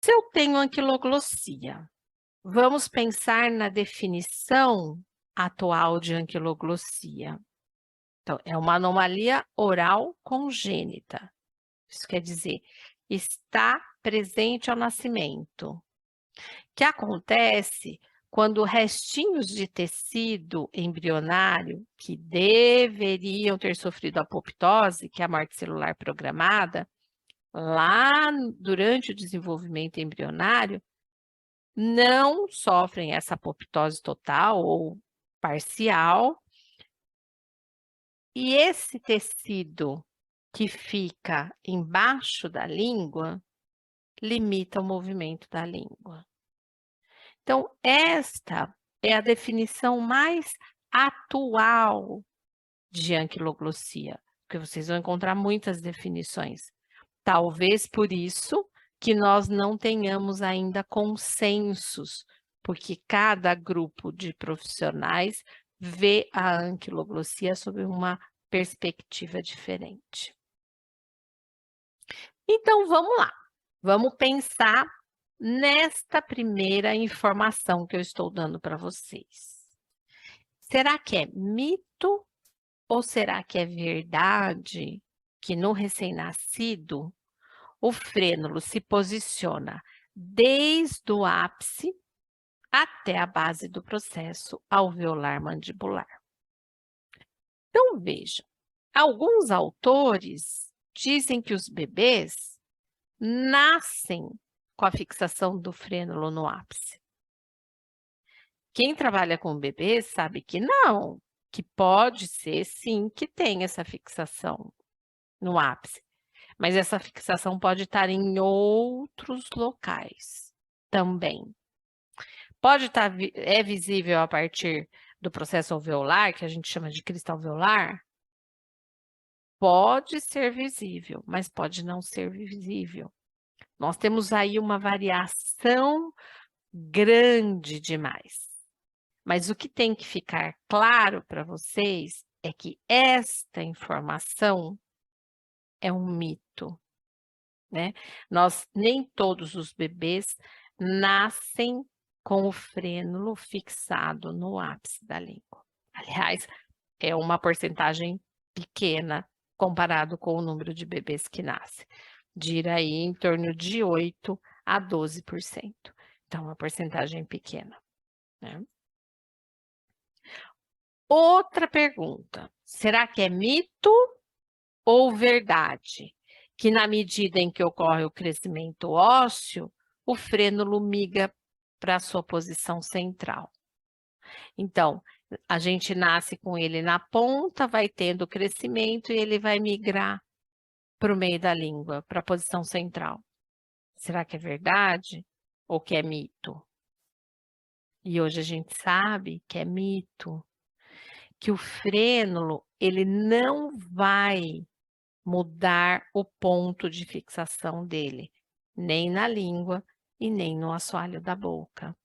Se eu tenho anquiloglossia, vamos pensar na definição atual de anquiloglossia. Então, é uma anomalia oral congênita. Isso quer dizer, está presente ao nascimento. Que acontece quando restinhos de tecido embrionário que deveriam ter sofrido apoptose, que é a morte celular programada, lá durante o desenvolvimento embrionário, não sofrem essa apoptose total ou parcial, e esse tecido que fica embaixo da língua limita o movimento da língua. Então, esta é a definição mais atual de anquiloglossia, porque vocês vão encontrar muitas definições. Talvez por isso que nós não tenhamos ainda consensos, porque cada grupo de profissionais vê a anquiloglossia sob uma perspectiva diferente. Então, vamos lá. Vamos pensar nesta primeira informação que eu estou dando para vocês. Será que é mito ou será que é verdade que no recém-nascido o frênulo se posiciona desde o ápice até a base do processo alveolar mandibular? Então, vejam, alguns autores dizem que os bebês nascem com a fixação do frênulo no ápice. Quem trabalha com bebês sabe que não, que pode ser sim que tem essa fixação no ápice, mas essa fixação pode estar em outros locais também. Pode estar, é visível a partir do processo alveolar, que a gente chama de crista alveolar? Pode ser visível, mas pode não ser visível. Nós temos aí uma variação grande demais. Mas o que tem que ficar claro para vocês é que esta informação é um mito, né? Nem todos os bebês nascem com o frênulo fixado no ápice da língua. Aliás, é uma porcentagem pequena comparado com o número de bebês que nascem. Gira aí em torno de 8 a 12%. Então, uma porcentagem pequena, né? Outra pergunta, será que é mito ou verdade que na medida em que ocorre o crescimento ósseo, o frênulo migra para a sua posição central? Então, a gente nasce com ele na ponta, vai tendo crescimento e ele vai migrar para o meio da língua, para a posição central. Será que é verdade ou que é mito? E hoje a gente sabe que é mito, que o frênulo, ele não vai mudar o ponto de fixação dele, nem na língua e nem no assoalho da boca.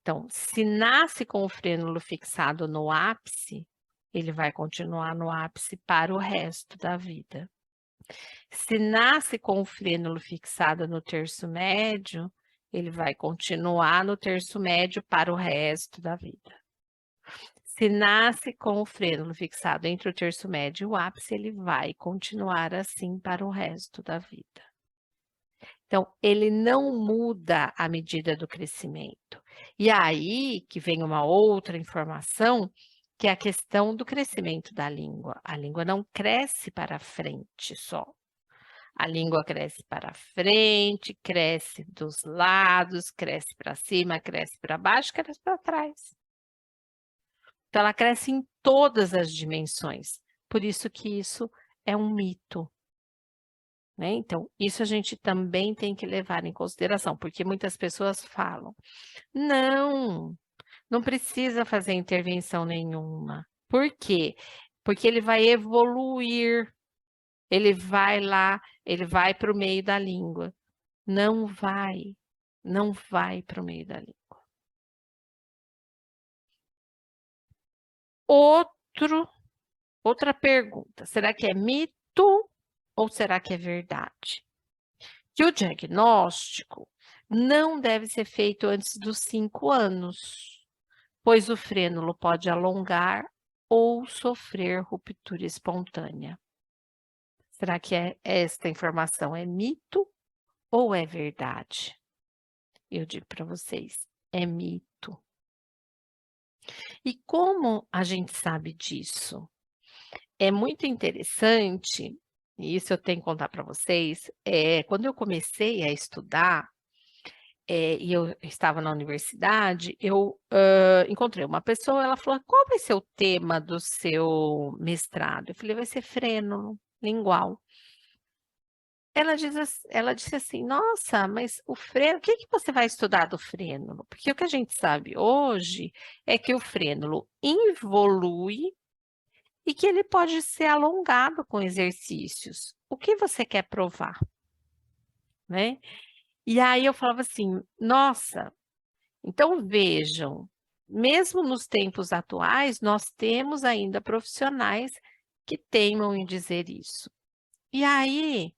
Então, se nasce com o frênulo fixado no ápice, ele vai continuar no ápice para o resto da vida. Se nasce com o frênulo fixado no terço médio, ele vai continuar no terço médio para o resto da vida. Se nasce com o frênulo fixado entre o terço médio e o ápice, ele vai continuar assim para o resto da vida. Então, ele não muda à medida do crescimento. E aí que vem uma outra informação, que é a questão do crescimento da língua. A língua não cresce para frente só. A língua cresce para frente, cresce dos lados, cresce para cima, cresce para baixo, cresce para trás. Então, ela cresce em todas as dimensões. Por isso que isso é um mito, né? Então, isso a gente também tem que levar em consideração, porque muitas pessoas falam, não precisa fazer intervenção nenhuma. Por quê? Porque ele vai evoluir, ele vai lá, ele vai para o meio da língua. Não vai para o meio da língua. Outra pergunta, será que é mito ou será que é verdade? Que o diagnóstico não deve ser feito antes dos 5 anos, pois o frênulo pode alongar ou sofrer ruptura espontânea. Será que esta informação é mito ou é verdade? Eu digo para vocês, é mito. E como a gente sabe disso? É muito interessante, e isso eu tenho que contar para vocês, quando eu comecei a estudar, e eu estava na universidade, eu encontrei uma pessoa, ela falou: "Qual vai ser o tema do seu mestrado?" Eu falei: "Vai ser frênulo lingual". Ela disse assim: "Nossa, mas o frênulo, o que que você vai estudar do frênulo?" Porque o que a gente sabe hoje é que o frênulo involui e que ele pode ser alongado com exercícios. O que você quer provar, né? E aí eu falava assim: "Nossa, então vejam, mesmo nos tempos atuais, nós temos ainda profissionais que teimam em dizer isso". E aí,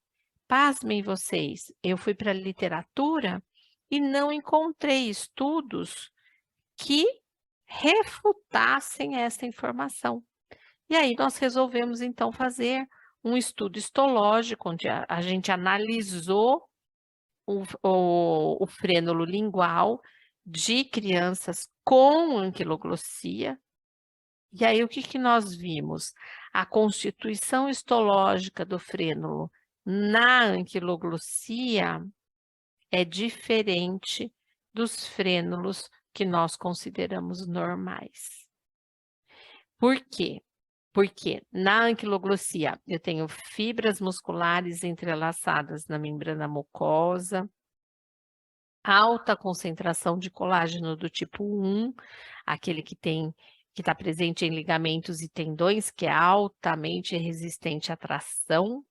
pasmem vocês, eu fui para a literatura e não encontrei estudos que refutassem essa informação. E aí nós resolvemos então fazer um estudo histológico, onde a gente analisou o frênulo lingual de crianças com anquiloglossia. E aí o que que nós vimos? A constituição histológica do frênulo na anquiloglossia é diferente dos frênulos que nós consideramos normais. Por quê? Porque na anquiloglossia eu tenho fibras musculares entrelaçadas na membrana mucosa, alta concentração de colágeno do tipo 1, aquele que está presente em ligamentos e tendões, que é altamente resistente à tração,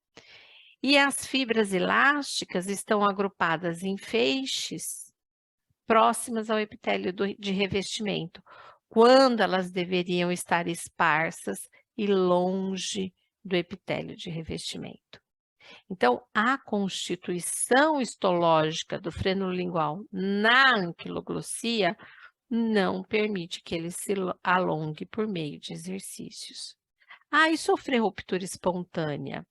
e as fibras elásticas estão agrupadas em feixes próximas ao epitélio de revestimento, quando elas deveriam estar esparsas e longe do epitélio de revestimento. Então, a constituição histológica do frênulo lingual na anquiloglossia não permite que ele se alongue por meio de exercícios. Ah, e sofrer ruptura espontânea?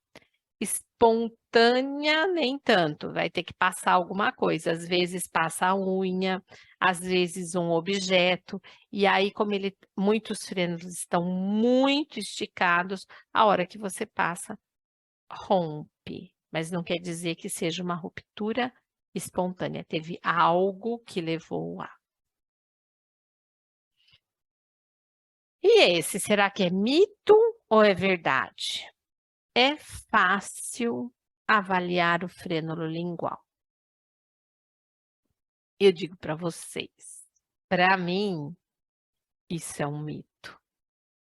Espontânea, nem tanto, vai ter que passar alguma coisa. Às vezes passa a unha, às vezes um objeto, e aí, como muitos frenos estão muito esticados, a hora que você passa, rompe. Mas não quer dizer que seja uma ruptura espontânea. Teve algo que levou a. E esse, será que é mito ou é verdade? É fácil avaliar o frênulo lingual. Eu digo para vocês, para mim, isso é um mito,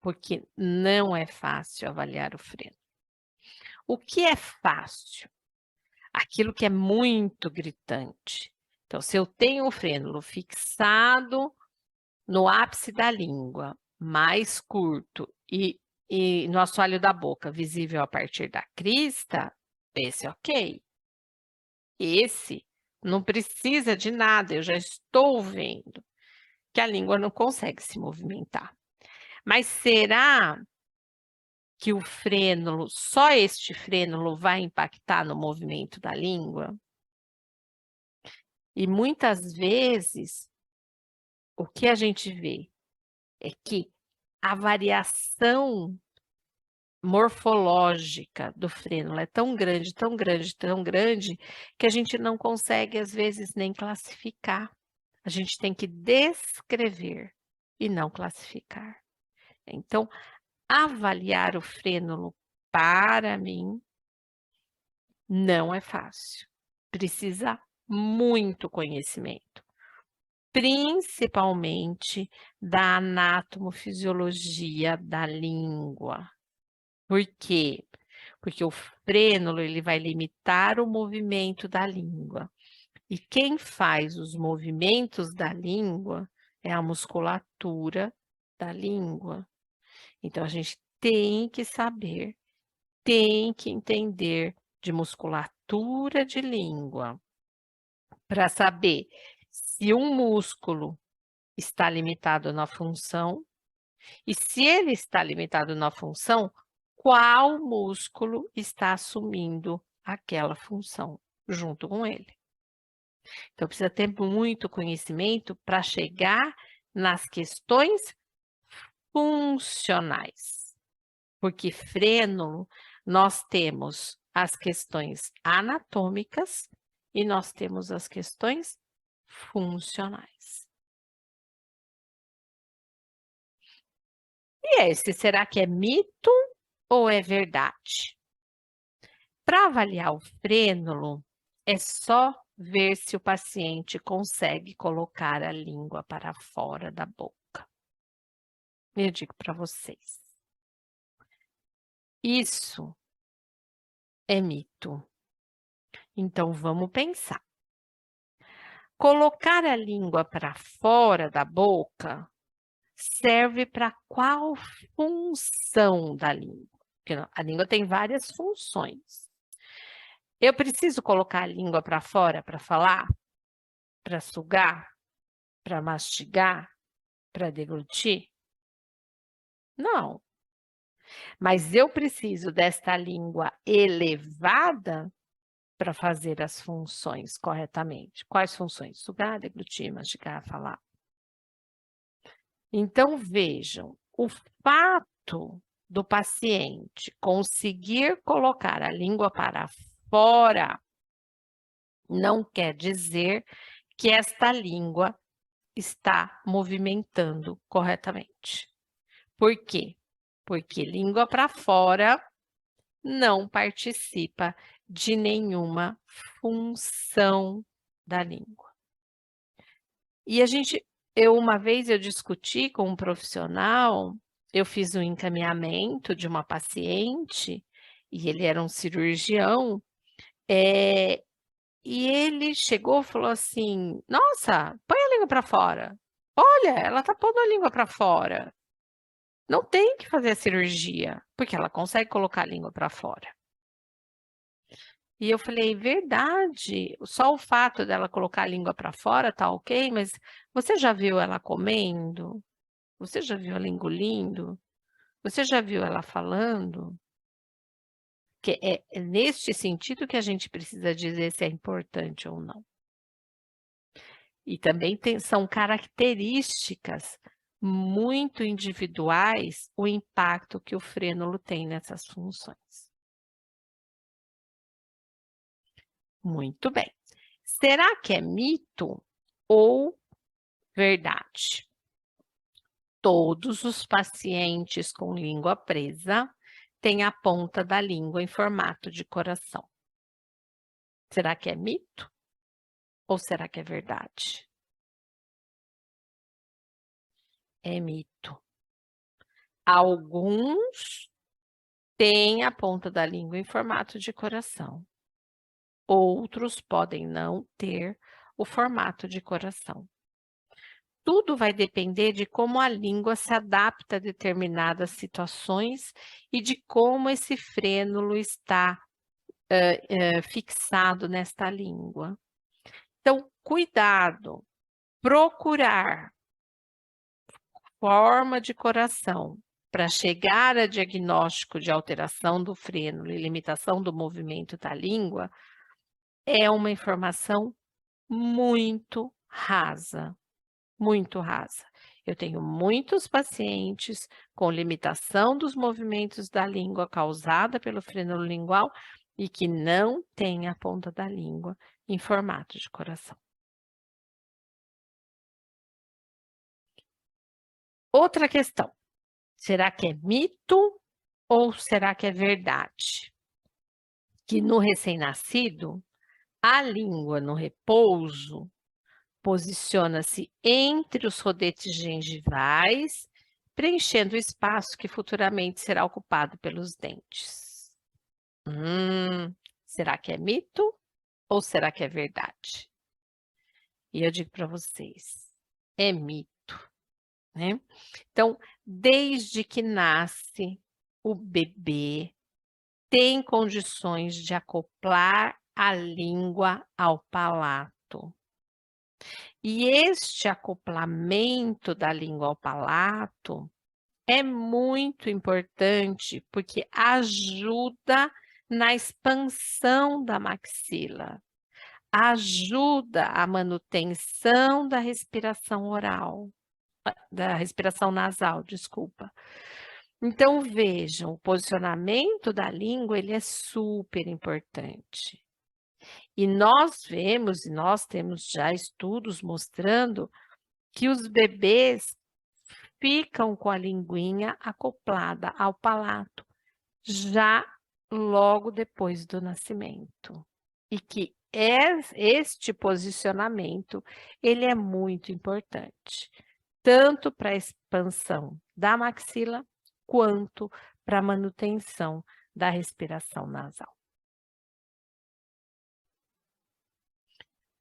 porque não é fácil avaliar o frênulo. O que é fácil? Aquilo que é muito gritante. Então, se eu tenho o frênulo fixado no ápice da língua, mais curto, e no assoalho da boca, visível a partir da crista, esse é ok. Esse não precisa de nada, eu já estou vendo que a língua não consegue se movimentar. Mas será que o frênulo, só este frênulo vai impactar no movimento da língua? E muitas vezes, o que a gente vê é que a variação morfológica do frênulo é tão grande, tão grande, tão grande, que a gente não consegue, às vezes, nem classificar. A gente tem que descrever e não classificar. Então, avaliar o frênulo, para mim, não é fácil. Precisa muito conhecimento, principalmente da anatomofisiologia da língua. Por quê? Porque o frênulo ele vai limitar o movimento da língua. E quem faz os movimentos da língua é a musculatura da língua. Então, a gente tem que saber, tem que entender de musculatura de língua para saber se um músculo está limitado na função e se ele está limitado na função, qual músculo está assumindo aquela função junto com ele. Então, precisa ter muito conhecimento para chegar nas questões funcionais. Porque frênulo, nós temos as questões anatômicas e nós temos as questões funcionais. E esse, será que é mito ou é verdade? Para avaliar o frênulo, é só ver se o paciente consegue colocar a língua para fora da boca. Eu digo para vocês, isso é mito. Então, vamos pensar. Colocar a língua para fora da boca serve para qual função da língua? Porque a língua tem várias funções. Eu preciso colocar a língua para fora para falar, para sugar, para mastigar, para deglutir? Não. Mas eu preciso desta língua elevada para fazer as funções corretamente. Quais funções? Sugar, deglutir, mastigar, falar. Então, vejam, o fato do paciente conseguir colocar a língua para fora não quer dizer que esta língua está movimentando corretamente. Por quê? Porque língua para fora não participa de nenhuma função da língua. E uma vez eu discuti com um profissional, eu fiz um encaminhamento de uma paciente, e ele era um cirurgião, e ele chegou e falou assim, nossa, põe a língua para fora. Olha, ela está pondo a língua para fora. Não tem que fazer a cirurgia, porque ela consegue colocar a língua para fora. E eu falei, verdade, só o fato dela colocar a língua para fora tá ok, mas você já viu ela comendo? Você já viu ela engolindo? Você já viu ela falando? Que é neste sentido que a gente precisa dizer se é importante ou não. E também são características muito individuais o impacto que o frênulo tem nessas funções. Muito bem. Será que é mito ou verdade? Todos os pacientes com língua presa têm a ponta da língua em formato de coração. Será que é mito ou será que é verdade? É mito. Alguns têm a ponta da língua em formato de coração. Outros podem não ter o formato de coração. Tudo vai depender de como a língua se adapta a determinadas situações e de como esse frênulo está fixado nesta língua. Então, cuidado, procurar forma de coração para chegar a diagnóstico de alteração do frênulo e limitação do movimento da língua é uma informação muito rasa, muito rasa. Eu tenho muitos pacientes com limitação dos movimentos da língua causada pelo frênulo lingual e que não têm a ponta da língua em formato de coração. Outra questão, será que é mito ou será que é verdade? Que no recém-nascido, a língua no repouso posiciona-se entre os rodetes gengivais, preenchendo o espaço que futuramente será ocupado pelos dentes. Será que é mito ou será que é verdade? E eu digo para vocês, é mito, né? Então, desde que nasce, o bebê tem condições de acoplar a língua ao palato. E este acoplamento da língua ao palato é muito importante porque ajuda na expansão da maxila, ajuda a manutenção da respiração oral, da respiração nasal, desculpa. Então, vejam, o posicionamento da língua, ele é super importante. E nós vemos, e nós temos já estudos mostrando que os bebês ficam com a linguinha acoplada ao palato, já logo depois do nascimento. E que este posicionamento, ele é muito importante, tanto para a expansão da maxila, quanto para a manutenção da respiração nasal.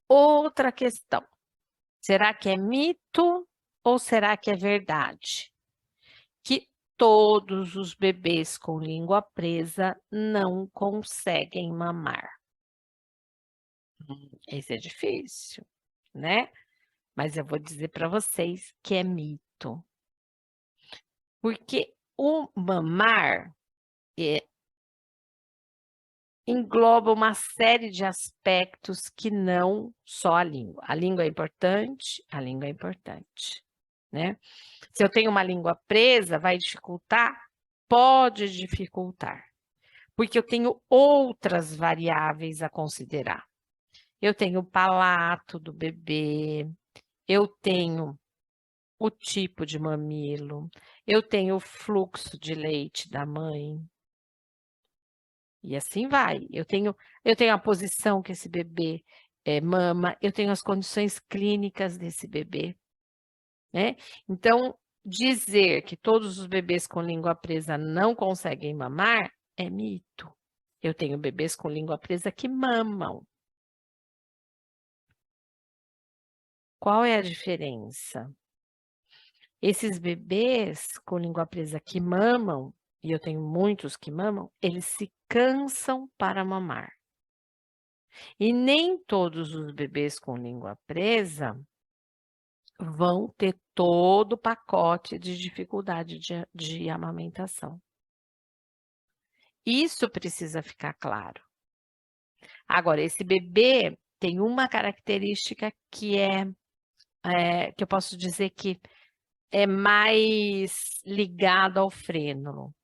Outra questão, será que é mito ou será que é verdade? Que todos os bebês com língua presa não conseguem mamar. Esse é difícil, né? Mas eu vou dizer para vocês que é mito. Porque o mamar engloba uma série de aspectos que não só a língua. A língua é importante, né? Se eu tenho uma língua presa, vai dificultar? Pode dificultar, porque eu tenho outras variáveis a considerar. Eu tenho o palato do bebê, eu tenho o tipo de mamilo, eu tenho o fluxo de leite da mãe. E assim vai. Eu tenho a posição que esse bebê mama, eu tenho as condições clínicas desse bebê, né? Então, dizer que todos os bebês com língua presa não conseguem mamar é mito. Eu tenho bebês com língua presa que mamam. Qual é a diferença? Esses bebês com língua presa que mamam, e eu tenho muitos que mamam, eles se cansam para mamar. E nem todos os bebês com língua presa vão ter todo o pacote de dificuldade de amamentação. Isso precisa ficar claro. Agora, esse bebê tem uma característica que que eu posso dizer que é mais ligado ao frênulo,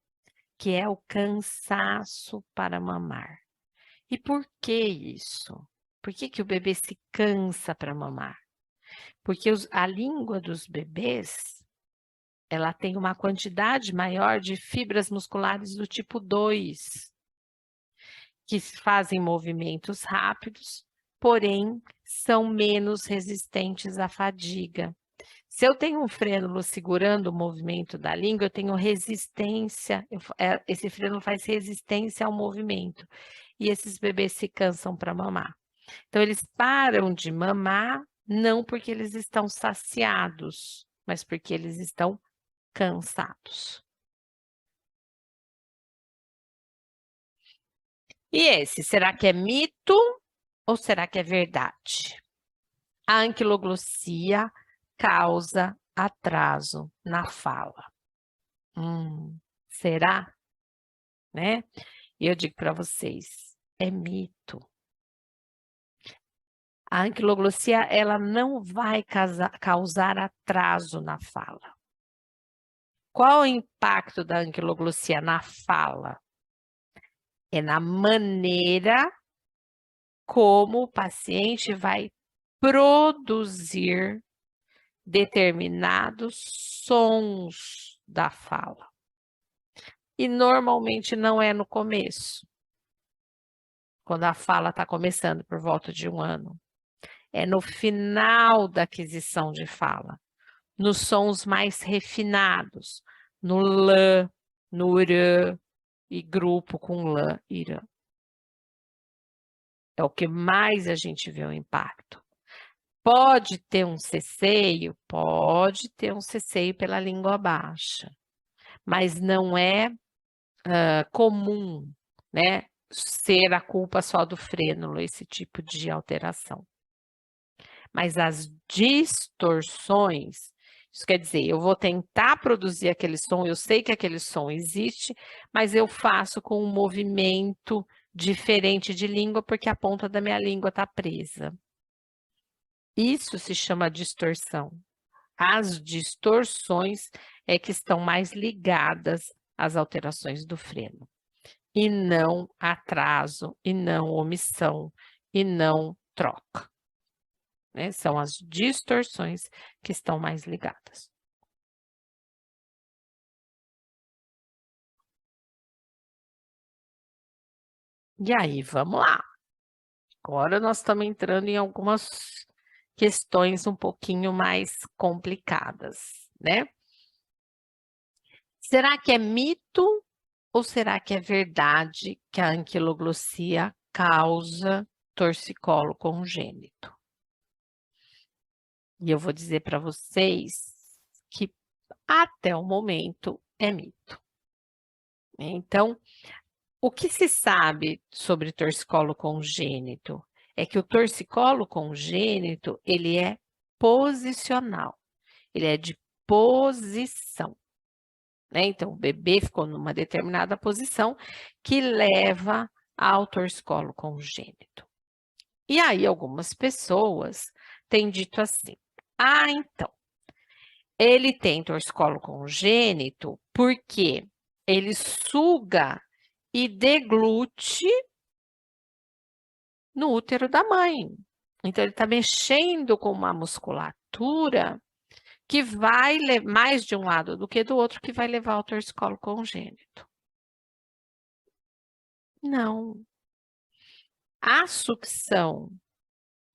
que é o cansaço para mamar. E por que isso? Por que o bebê se cansa para mamar? Porque a língua dos bebês, ela tem uma quantidade maior de fibras musculares do tipo 2, que fazem movimentos rápidos, porém são menos resistentes à fadiga. Se eu tenho um frênulo segurando o movimento da língua, eu tenho resistência, esse frênulo faz resistência ao movimento, e esses bebês se cansam para mamar. Então, eles param de mamar, não porque eles estão saciados, mas porque eles estão cansados. E esse, será que é mito ou será que é verdade? A anquiloglossia causa atraso na fala. Será? Né? E eu digo para vocês, é mito. A anquiloglossia, ela não vai causar atraso na fala. Qual o impacto da anquiloglossia na fala? É na maneira como o paciente vai produzir determinados sons da fala. E normalmente não é no começo, quando a fala está começando por volta de 1 ano. É no final da aquisição de fala, nos sons mais refinados, no lã, no rã e grupo com lã e rã. É o que mais a gente vê o impacto. Pode ter um ceceio? Pode ter um ceceio pela língua baixa, mas não é comum, né, ser a culpa só do frênulo, esse tipo de alteração. Mas as distorções, isso quer dizer, eu vou tentar produzir aquele som, eu sei que aquele som existe, mas eu faço com um movimento diferente de língua, porque a ponta da minha língua está presa. Isso se chama distorção. As distorções é que estão mais ligadas às alterações do freno, e não atraso, e não omissão, e não troca. Né? São as distorções que estão mais ligadas. E aí, vamos lá. Agora nós estamos entrando em algumas questões um pouquinho mais complicadas, né? Será que é mito ou será que é verdade que a anquiloglossia causa torcicolo congênito? E eu vou dizer para vocês que até o momento é mito. Então, o que se sabe sobre torcicolo congênito é que o torcicolo congênito, ele é posicional, ele é de posição, né? Então, o bebê ficou numa determinada posição que leva ao torcicolo congênito. E aí, algumas pessoas têm dito assim, então, ele tem torcicolo congênito porque ele suga e deglute no útero da mãe. Então, ele está mexendo com uma musculatura que vai mais de um lado do que do outro, que vai levar ao torcicolo congênito. Não. A sucção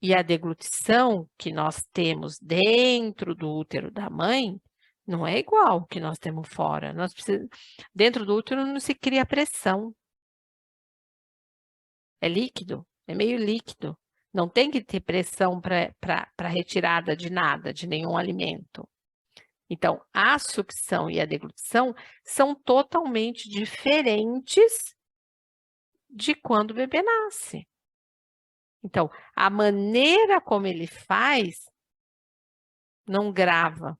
e a deglutição que nós temos dentro do útero da mãe não é igual ao que nós temos fora. Dentro do útero não se cria pressão. É líquido, é meio líquido. Não tem que ter pressão para retirada de nada, de nenhum alimento. Então, a sucção e a deglutição são totalmente diferentes de quando o bebê nasce. Então, a maneira como ele faz não grava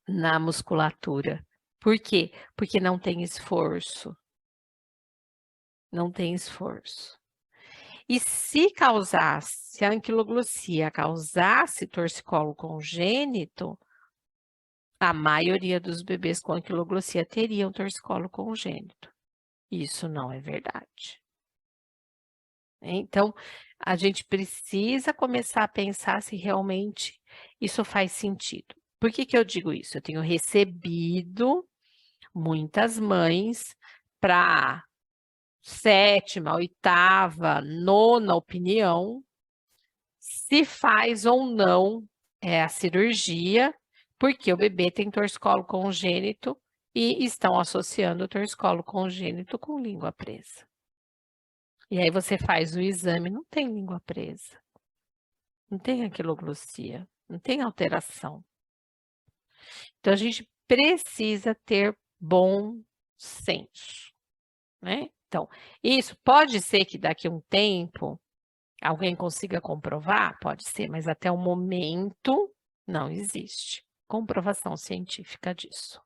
na musculatura. Por quê? Porque não tem esforço. Não tem esforço. E se a anquiloglossia causasse torcicolo congênito, a maioria dos bebês com anquiloglossia teriam torcicolo congênito. Isso não é verdade. Então, a gente precisa começar a pensar se realmente isso faz sentido. Por que que eu digo isso? Eu tenho recebido muitas mães para 7ª, 8ª, 9ª opinião, se faz ou não a cirurgia, porque o bebê tem torcicolo congênito e estão associando o torcicolo congênito com língua presa. E aí você faz o exame, não tem língua presa, não tem anquiloglossia, não tem alteração. Então, a gente precisa ter bom senso, né? Então, isso pode ser que daqui a um tempo alguém consiga comprovar? Pode ser, mas até o momento não existe comprovação científica disso.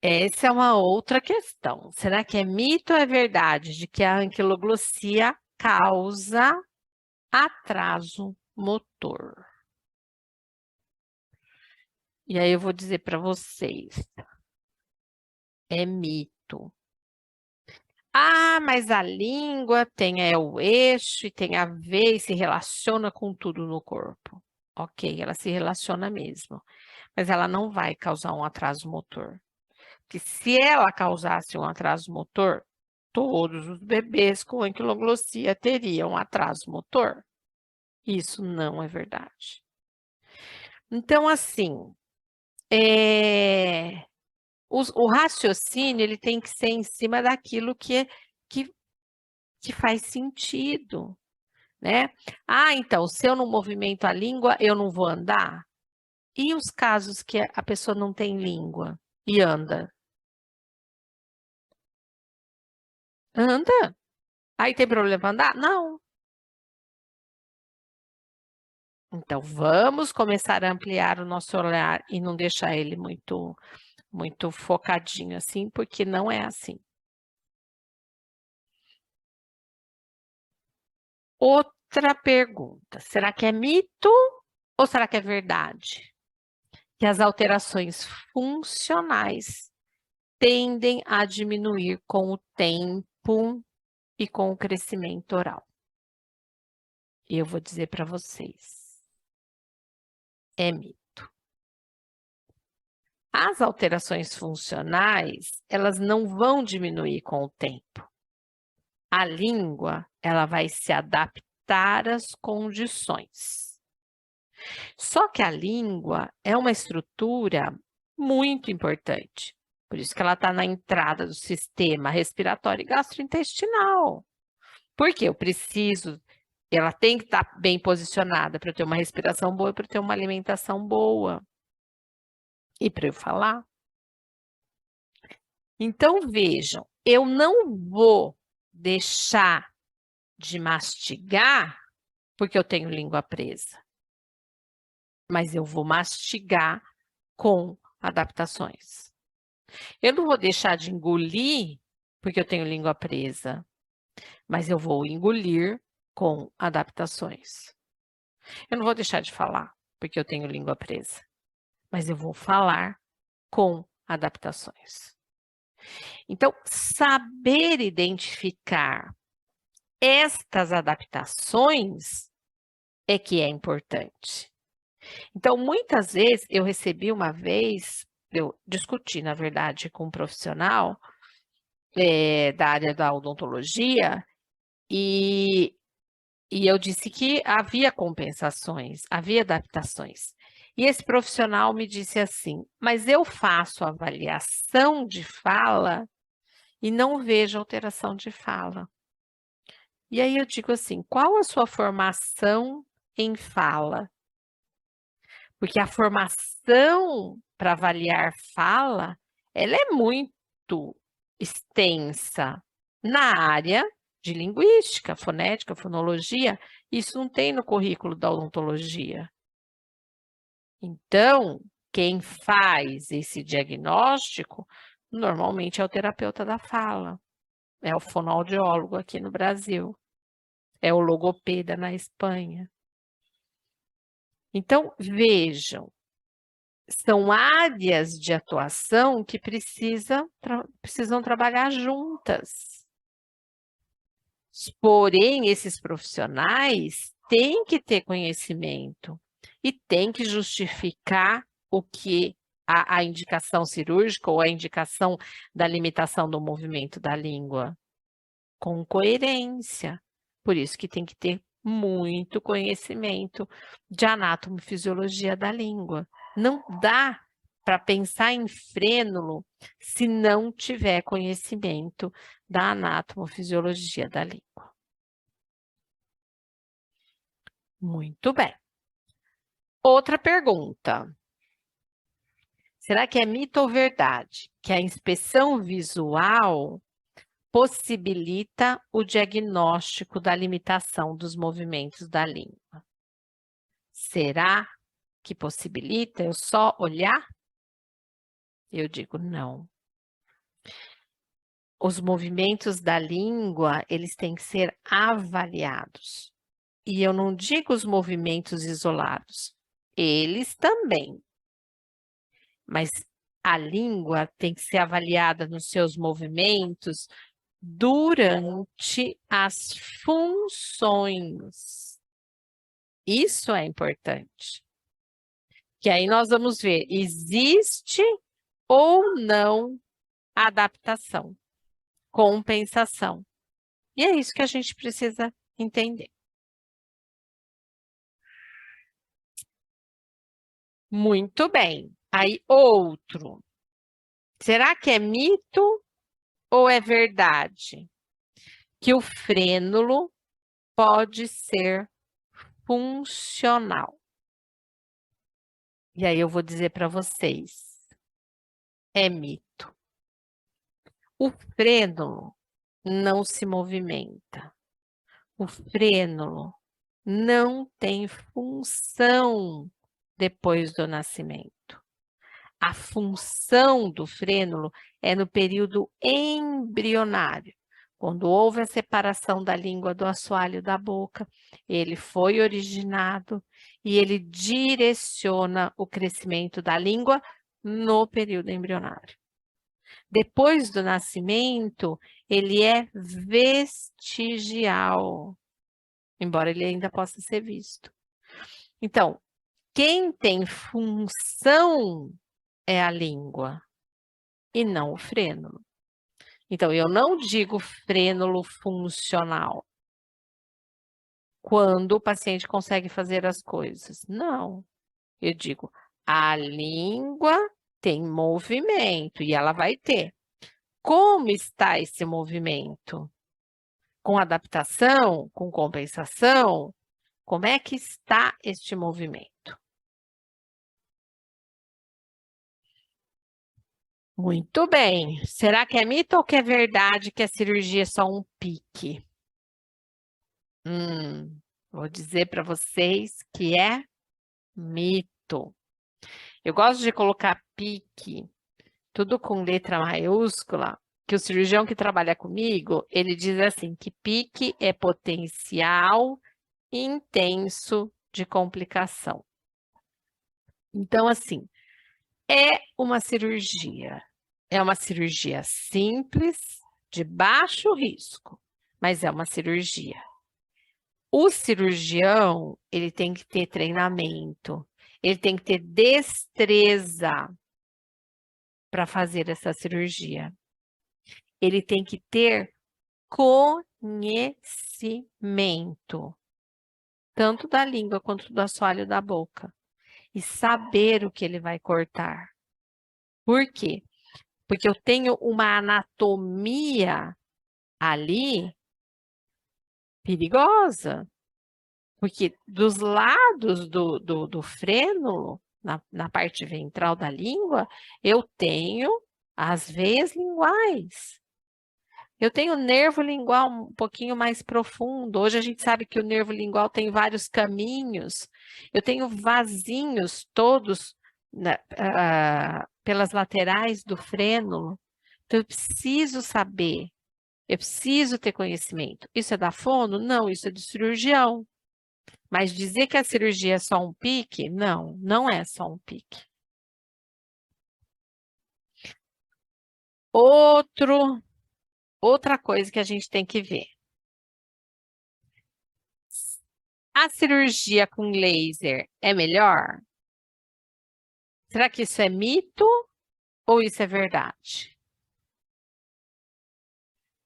Essa é uma outra questão. Será que é mito ou é verdade de que a anquiloglossia causa atraso motor? E aí eu vou dizer para vocês, é mito. Mas a língua tem o eixo e tem a ver e se relaciona com tudo no corpo. Ok, ela se relaciona mesmo, mas ela não vai causar um atraso motor. Porque se ela causasse um atraso motor, todos os bebês com anquiloglossia teriam atraso motor. Isso não é verdade. Então, assim, o raciocínio ele tem que ser em cima daquilo que faz sentido, né? Então, se eu não movimento a língua, eu não vou andar? E os casos que a pessoa não tem língua e anda? Anda. Aí tem problema andar? Não. Então, vamos começar a ampliar o nosso olhar e não deixar ele muito focadinho assim, porque não é assim. Outra pergunta, será que é mito ou será que é verdade? Que as alterações funcionais tendem a diminuir com o tempo e com o crescimento oral. E eu vou dizer para vocês, é mito. As alterações funcionais, elas não vão diminuir com o tempo. A língua, ela vai se adaptar às condições. Só que a língua é uma estrutura muito importante. Por isso que ela está na entrada do sistema respiratório e gastrointestinal. Porque eu preciso, ela tem que estar bem posicionada para eu ter uma respiração boa e para eu ter uma alimentação boa. E para eu falar. Então, vejam, eu não vou deixar de mastigar porque eu tenho língua presa. Mas eu vou mastigar com adaptações. Eu não vou deixar de engolir porque eu tenho língua presa, mas eu vou engolir com adaptações. Eu não vou deixar de falar porque eu tenho língua presa, mas eu vou falar com adaptações. Então, saber identificar estas adaptações é que é importante. Então, muitas vezes, eu recebi uma vez, eu discuti, na verdade, com um profissional da área da odontologia, e eu disse que havia compensações, havia adaptações. E esse profissional me disse assim, mas eu faço avaliação de fala e não vejo alteração de fala. E aí eu digo assim, qual a sua formação em fala? Porque a formação para avaliar fala, ela é muito extensa na área de linguística, fonética, fonologia. Isso não tem no currículo da odontologia. Então, quem faz esse diagnóstico, normalmente é o terapeuta da fala, é o fonoaudiólogo aqui no Brasil, é o logopeda na Espanha. Então, vejam, são áreas de atuação que precisam trabalhar juntas. Porém, esses profissionais têm que ter conhecimento e têm que justificar o que a indicação cirúrgica ou a indicação da limitação do movimento da língua com coerência. Por isso que tem que ter muito conhecimento de anatomofisiologia da língua. Não dá para pensar em frênulo se não tiver conhecimento da anatomofisiologia da língua. Muito bem. Outra pergunta. Será que é mito ou verdade que a inspeção visual possibilita o diagnóstico da limitação dos movimentos da língua? Será que possibilita eu só olhar? Eu digo não. Os movimentos da língua, eles têm que ser avaliados. E eu não digo os movimentos isolados, eles também. Mas a língua tem que ser avaliada nos seus movimentos durante as funções. Isso é importante. Que aí nós vamos ver, existe ou não adaptação, compensação. E é isso que a gente precisa entender. Muito bem. Aí, outro. Será que é mito ou é verdade que o frênulo pode ser funcional? E aí eu vou dizer para vocês, é mito. O frênulo não se movimenta. O frênulo não tem função depois do nascimento. A função do frênulo é no período embrionário. Quando houve a separação da língua do assoalho da boca, ele foi originado e ele direciona o crescimento da língua no período embrionário. Depois do nascimento, ele é vestigial, embora ele ainda possa ser visto. Então, quem tem função é a língua e não o frênulo. Então, eu não digo frênulo funcional quando o paciente consegue fazer as coisas. Não. Eu digo, a língua tem movimento e ela vai ter. Como está esse movimento? Com adaptação? Com compensação? Como é que está este movimento? Muito bem. Será que é mito ou que é verdade que a cirurgia é só um pique? Vou dizer para vocês que é mito. Eu gosto de colocar pique, tudo com letra maiúscula, que o cirurgião que trabalha comigo, ele diz assim, que pique é potencial intenso de complicação. Então, assim, é uma cirurgia. É uma cirurgia simples, de baixo risco, mas é uma cirurgia. O cirurgião, ele tem que ter treinamento, ele tem que ter destreza para fazer essa cirurgia. Ele tem que ter conhecimento, tanto da língua quanto do assoalho da boca, e saber o que ele vai cortar. Por quê? Porque eu tenho uma anatomia ali perigosa. Porque dos lados do frênulo, na parte ventral da língua, eu tenho as veias linguais. Eu tenho o nervo lingual um pouquinho mais profundo. Hoje a gente sabe que o nervo lingual tem vários caminhos. Eu tenho vasinhos todos pelas laterais do frênulo. Então, eu preciso saber, eu preciso ter conhecimento. Isso é da fono? Não, isso é de cirurgião. Mas dizer que a cirurgia é só um pique? Não, não é só um pique. Outra coisa que a gente tem que ver. A cirurgia com laser é melhor? Será que isso é mito ou isso é verdade?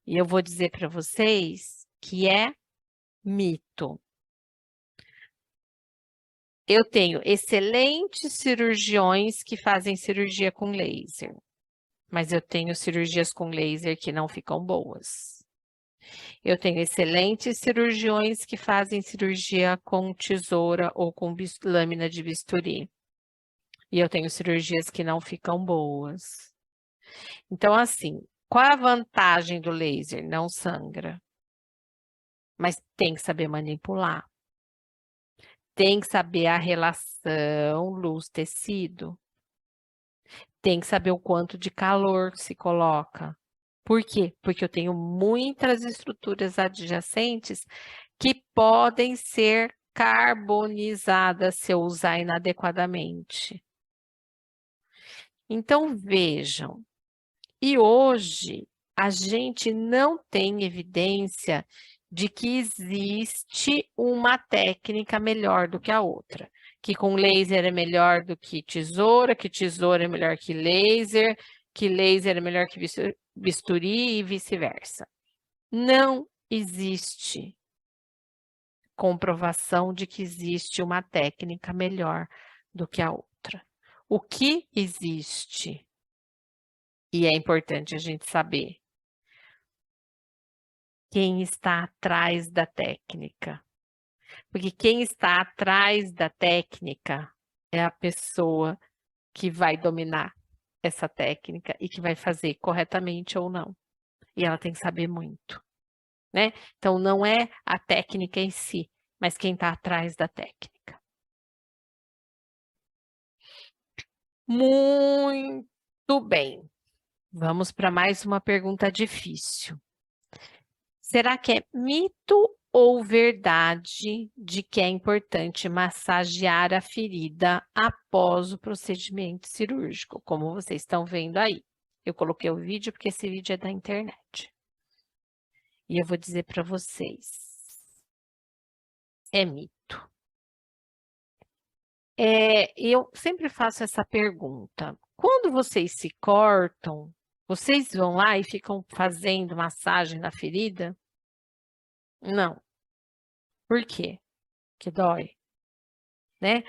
E eu vou dizer para vocês que é mito. Eu tenho excelentes cirurgiões que fazem cirurgia com laser, mas eu tenho cirurgias com laser que não ficam boas. Eu tenho excelentes cirurgiões que fazem cirurgia com tesoura ou com lâmina de bisturi. E eu tenho cirurgias que não ficam boas. Então, assim, qual a vantagem do laser? Não sangra. Mas tem que saber manipular. Tem que saber a relação luz-tecido. Tem que saber o quanto de calor se coloca. Por quê? Porque eu tenho muitas estruturas adjacentes que podem ser carbonizadas se eu usar inadequadamente. Então, vejam, e hoje a gente não tem evidência de que existe uma técnica melhor do que a outra. Que com laser é melhor do que tesoura é melhor que laser é melhor que bisturi e vice-versa. Não existe comprovação de que existe uma técnica melhor do que a outra. O que existe, e é importante a gente saber, quem está atrás da técnica. Porque quem está atrás da técnica é a pessoa que vai dominar essa técnica e que vai fazer corretamente ou não. E ela tem que saber muito, né? Então, não é a técnica em si, mas quem está atrás da técnica. Muito bem. Vamos para mais uma pergunta difícil. Será que é mito ou verdade de que é importante massagear a ferida após o procedimento cirúrgico, como vocês estão vendo aí? Eu coloquei o vídeo porque esse vídeo é da internet. E eu vou dizer para vocês, é mito. Eu sempre faço essa pergunta. Quando vocês se cortam, vocês vão lá e ficam fazendo massagem na ferida? Não. Por quê? Que dói, né?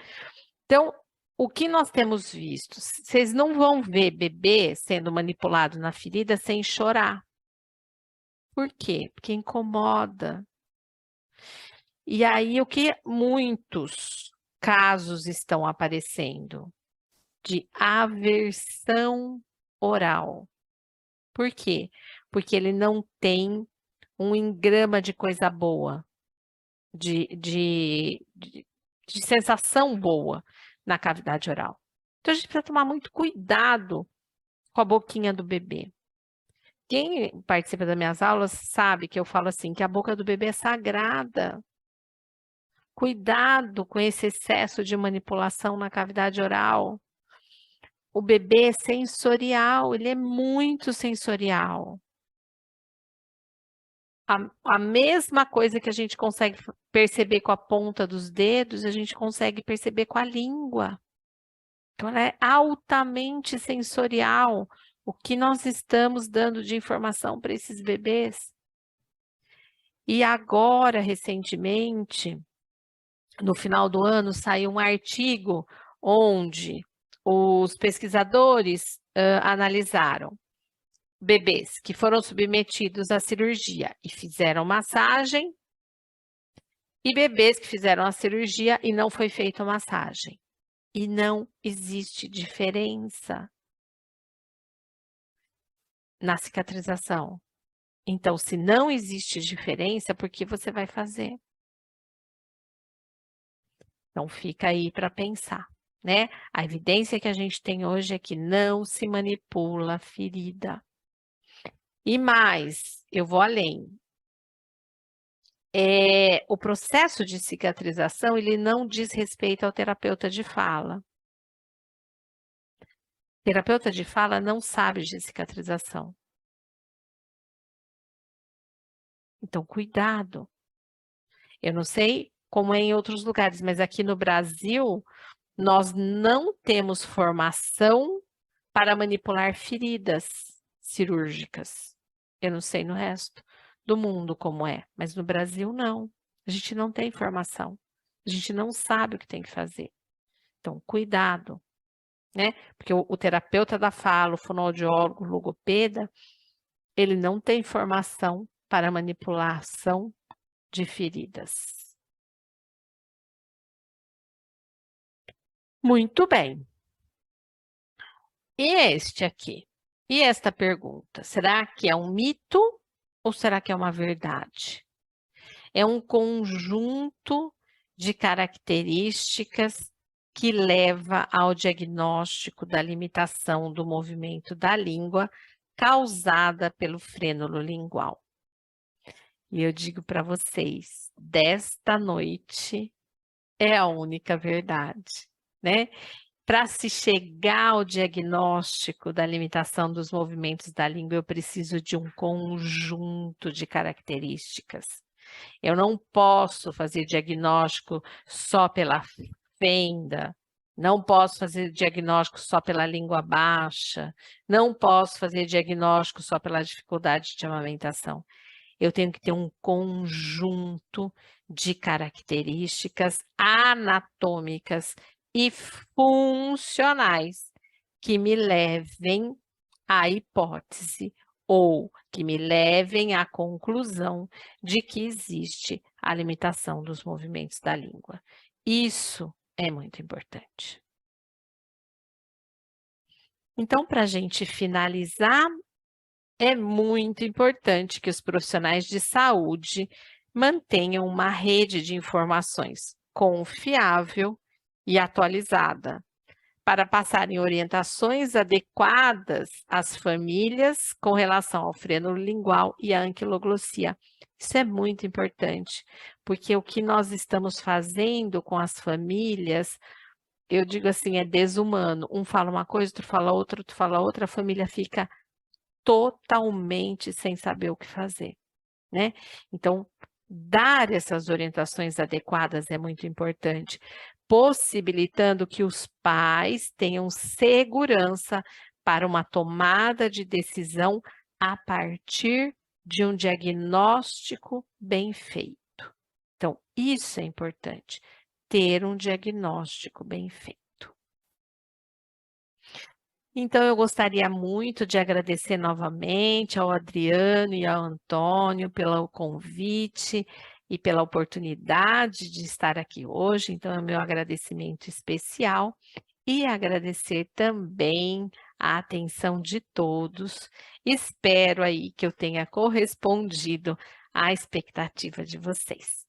Então, o que nós temos visto? Vocês não vão ver bebê sendo manipulado na ferida sem chorar. Por quê? Porque incomoda. E aí, o que muitos casos estão aparecendo? De aversão oral. Por quê? Porque ele não tem um engrama de coisa boa, de sensação boa na cavidade oral. Então, a gente precisa tomar muito cuidado com a boquinha do bebê. Quem participa das minhas aulas sabe que eu falo assim, que a boca do bebê é sagrada. Cuidado com esse excesso de manipulação na cavidade oral. O bebê é sensorial, ele é muito sensorial. A mesma coisa que a gente consegue perceber com a ponta dos dedos, a gente consegue perceber com a língua. Então, ela é altamente sensorial. O que nós estamos dando de informação para esses bebês? E agora, recentemente, no final do ano, saiu um artigo onde os pesquisadores analisaram bebês que foram submetidos à cirurgia e fizeram massagem e bebês que fizeram a cirurgia e não foi feita massagem. E não existe diferença na cicatrização. Então, se não existe diferença, por que você vai fazer? Então, fica aí para pensar, né? A evidência que a gente tem hoje é que não se manipula a ferida. E mais, eu vou além. O processo de cicatrização, ele não diz respeito ao terapeuta de fala. O terapeuta de fala não sabe de cicatrização. Então, cuidado. Eu não sei como é em outros lugares, mas aqui no Brasil, nós não temos formação para manipular feridas cirúrgicas. Eu não sei no resto do mundo como é, mas no Brasil não. A gente não tem formação. A gente não sabe o que tem que fazer. Então, cuidado, né? Porque o terapeuta da fala, o fonoaudiólogo, o logopeda, ele não tem formação para manipulação de feridas. Muito bem. E este aqui? E esta pergunta? Será que é um mito ou será que é uma verdade? É um conjunto de características que leva ao diagnóstico da limitação do movimento da língua causada pelo frênulo lingual. E eu digo para vocês, desta noite é a única verdade, né? Para se chegar ao diagnóstico da limitação dos movimentos da língua, eu preciso de um conjunto de características. Eu não posso fazer diagnóstico só pela fenda, não posso fazer diagnóstico só pela língua baixa, não posso fazer diagnóstico só pela dificuldade de amamentação. Eu tenho que ter um conjunto de características anatômicas e funcionais que me levem à hipótese ou que me levem à conclusão de que existe a limitação dos movimentos da língua. Isso é muito importante. Então, para a gente finalizar, é muito importante que os profissionais de saúde Mantenham uma rede de informações confiável e atualizada, para passarem orientações adequadas às famílias com relação ao freno lingual e à anquiloglossia. Isso é muito importante, porque o que nós estamos fazendo com as famílias, eu digo assim, é desumano. Um fala uma coisa, outro fala outra, a família fica totalmente sem saber o que fazer, né? Então, dar essas orientações adequadas é muito importante, possibilitando que os pais tenham segurança para uma tomada de decisão a partir de um diagnóstico bem feito. Então, isso é importante, ter um diagnóstico bem feito. Então, eu gostaria muito de agradecer novamente ao Adriano e ao Antônio pelo convite e pela oportunidade de estar aqui hoje. Então, é o meu agradecimento especial e agradecer também a atenção de todos. Espero aí que eu tenha correspondido à expectativa de vocês.